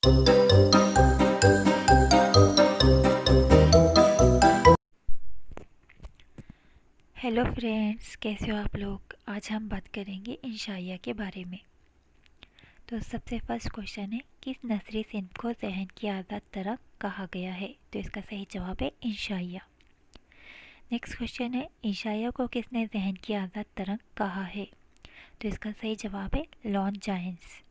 Hello friends, कैसे हो आप लोग। आज हम बात करेंगे इंशाइया के बारे में। तो सबसे फर्स्ट क्वेश्चन है, किस नसरी सिन्फ को ज़हन की आज़ाद तरंग कहा गया है। तो इसका सही जवाब है इंशाइया। नेक्स्ट क्वेश्चन है, इंशाइया को किसने ज़हन की आज़ाद तरंग कहा है। तो इसका सही जवाब है लॉन जाइन्स।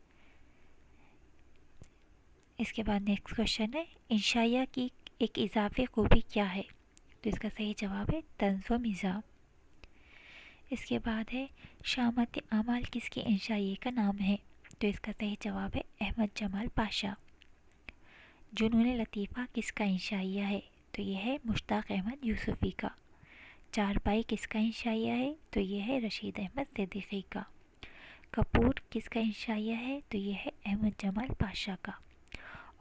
इसके बाद नेक्स्ट क्वेश्चन है, इंशाइया की एक इजाफी खूबी क्या है। तो इसका सही जवाब है तंज़ व मिज़ाह। इसके बाद है, शामत आमाल किसके इंशाइये का नाम है। तो इसका सही जवाब है अहमद जमाल पाशा। जुनून लतीफ़ा किसका इंशाइया है। तो यह है मुश्ताक अहमद यूसुफ़ी का। चारपाई किसका इंशाइया है। तो यह है रशीद अहमद सिद्दीकी का। कपूर किसका इंशाइया है। तो यह है अहमद जमाल पाशा का।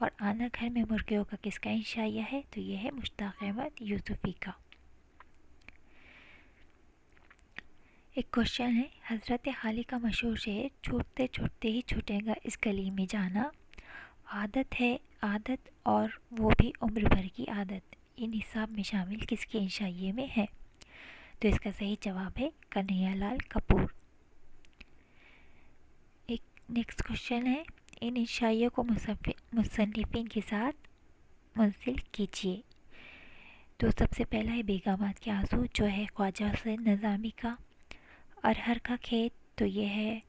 और आना घर में मुर्गियों का किसका इंशाइया है। तो यह है मुश्ताक अहमद यूसुफ़ी का। एक क्वेश्चन है, हज़रत अली का मशहूर शेर छूटते छूटते ही छूटेगा इस गली में जाना, आदत है आदत और वो भी उम्र भर की आदत, ये निसाब में शामिल किसके इंशाइये में है। तो इसका सही जवाब है कन्हैयालाल कपूर। एक नेक्स्ट क्वेश्चन है, इन इंशाइयों को मुसन्निफिन के साथ मुंसिल कीजिए। तो सबसे पहला है बेगमात के आंसू, जो है ख्वाजा हुसैन नज़ामी का। अरहर का खेत, तो ये है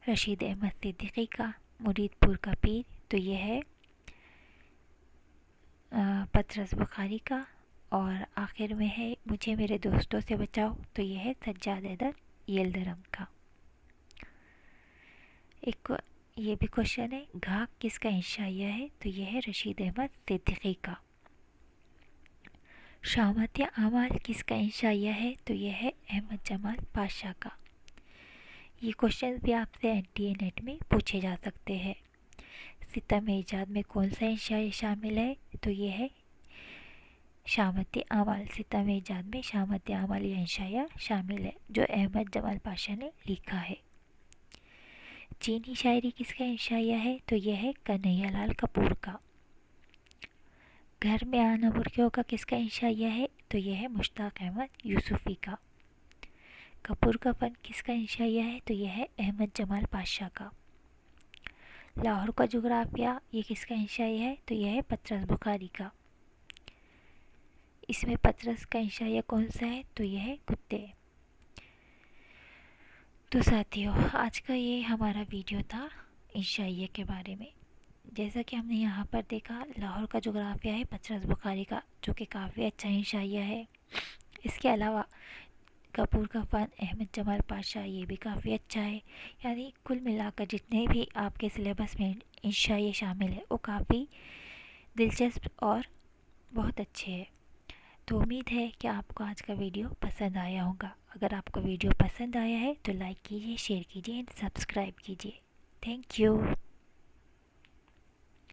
रशीद अहमद सिद्दीकी का। मुरीदपुर का पीर, तो ये है पतरस बुखारी का। और आखिर में है मुझे मेरे दोस्तों से बचाओ, तो ये है सज्जाद हैदर येल्दरम का। एक ये भी क्वेश्चन है, घाक किसका इंशाइया है। तो ये है रशीद अहमद सिद्दीकी का। शामत आमाल किसका इंशाइया है। तो ये है अहमद जमाल पाशा का। ये क्वेश्चन भी आपसे एनटीए नेट में पूछे जा सकते हैं। सितम ईजाद में कौन सा इंशाइया शामिल है। तो ये है शामत आमाल। सितम ईजाद में शामत आमाल या इंशाइया शामिल है, जो अहमद जमाल पाशा ने लिखा है। चीनी शायरी किसका इंशाइया है। तो यह है कन्हैयालाल कपूर का। घर में आना मुर्गियों का किसका इंशाइया है। तो यह है मुश्ताक अहमद यूसुफ़ी का। कपूर का फन किसका इंशाइया है। तो यह है अहमद जमाल पाशा का। लाहौर का जोग्राफिया, ये किसका इंशाइया है। तो यह है पतरस बुखारी का। इसमें पतरस का इंशाइया कौन सा है। तो यह है कुत्ते। तो साथियों, आज का ये हमारा वीडियो था इंशाइया के बारे में। जैसा कि हमने यहाँ पर देखा, लाहौर का जोग्राफिया है पतरस बुखारी का, जो कि काफ़ी अच्छा इंशाइया है। इसके अलावा कपूर का फ़न अहमद जमाल पाशा, ये भी काफ़ी अच्छा है। यानी कुल मिलाकर जितने भी आपके सिलेबस में इंशाइया शामिल है, वो काफ़ी दिलचस्प और बहुत अच्छे हैं। तो उम्मीद है कि आपको आज का वीडियो पसंद आया होगा। अगर आपको वीडियो पसंद आया है तो लाइक कीजिए, शेयर कीजिए एंड सब्सक्राइब कीजिए। Thank you.